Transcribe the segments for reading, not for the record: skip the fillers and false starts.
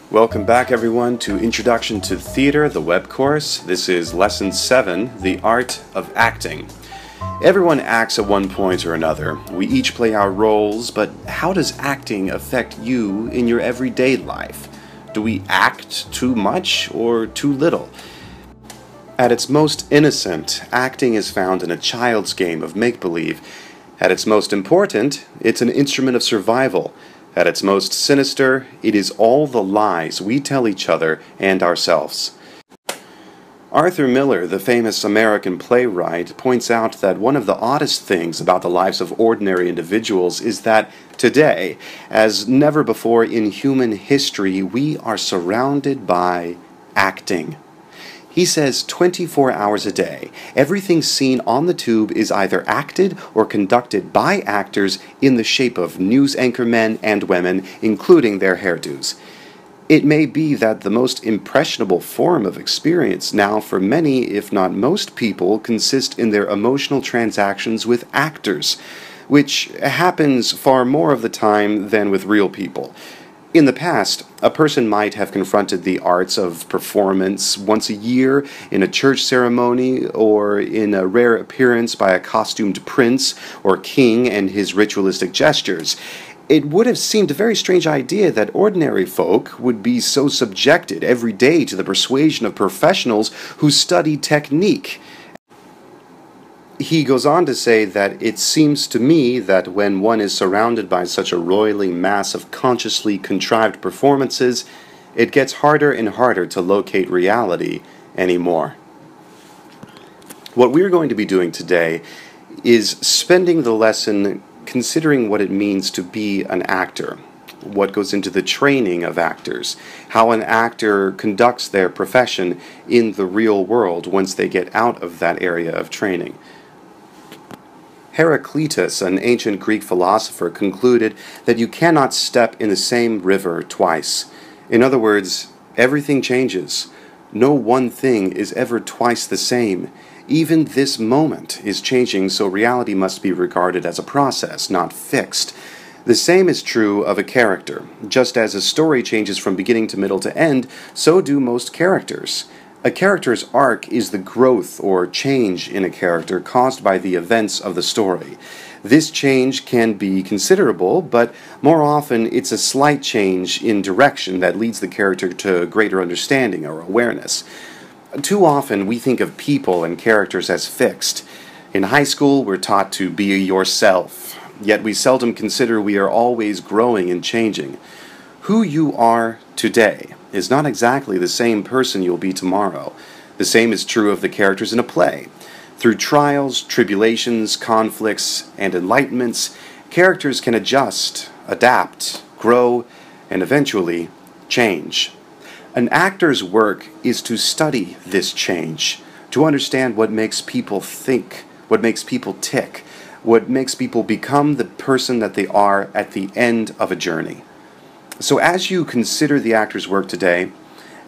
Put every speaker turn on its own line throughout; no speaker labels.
Welcome back, everyone, to Introduction to Theater, the web course. This is Lesson 7, The Art of Acting. Everyone acts at one point or another. We each play our roles, but how does acting affect you in your everyday life? Do we act too much or too little? At its most innocent, acting is found in a child's game of make-believe. At its most important, it's an instrument of survival. At its most sinister, it is all the lies we tell each other and ourselves. Arthur Miller, the famous American playwright, points out that one of the oddest things about the lives of ordinary individuals is that today, as never before in human history, we are surrounded by acting. He says 24 hours a day, everything seen on the tube is either acted or conducted by actors in the shape of news anchor men and women, including their hairdos. It may be that the most impressionable form of experience now for many, if not most people, consist in their emotional transactions with actors, which happens far more of the time than with real people. In the past, a person might have confronted the arts of performance once a year in a church ceremony or in a rare appearance by a costumed prince or king and his ritualistic gestures. It would have seemed a very strange idea that ordinary folk would be so subjected every day to the persuasion of professionals who study technique. He goes on to say that it seems to me that when one is surrounded by such a roiling mass of consciously contrived performances, it gets harder and harder to locate reality anymore. What we're going to be doing today is spending the lesson considering what it means to be an actor, what goes into the training of actors, how an actor conducts their profession in the real world once they get out of that area of training. Heraclitus, an ancient Greek philosopher, concluded that you cannot step in the same river twice. In other words, everything changes. No one thing is ever twice the same. Even this moment is changing, so reality must be regarded as a process, not fixed. The same is true of a character. Just as a story changes from beginning to middle to end, so do most characters. A character's arc is the growth or change in a character caused by the events of the story. This change can be considerable, but more often it's a slight change in direction that leads the character to greater understanding or awareness. Too often we think of people and characters as fixed. In high school we're taught to be yourself, yet we seldom consider we are always growing and changing. Who you are today is not exactly the same person you'll be tomorrow. The same is true of the characters in a play. Through trials, tribulations, conflicts, and enlightenments, characters can adjust, adapt, grow, and eventually change. An actor's work is to study this change, to understand what makes people think, what makes people tick, what makes people become the person that they are at the end of a journey. So as you consider the actor's work today,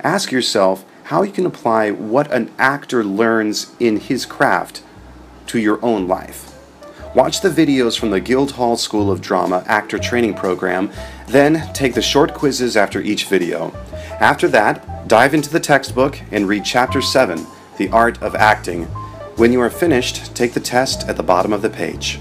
ask yourself how you can apply what an actor learns in his craft to your own life. Watch the videos from the Guildhall School of Drama Actor Training Program, then take the short quizzes after each video. After that, dive into the textbook and read Chapter 7, The Art of Acting. When you are finished, take the test at the bottom of the page.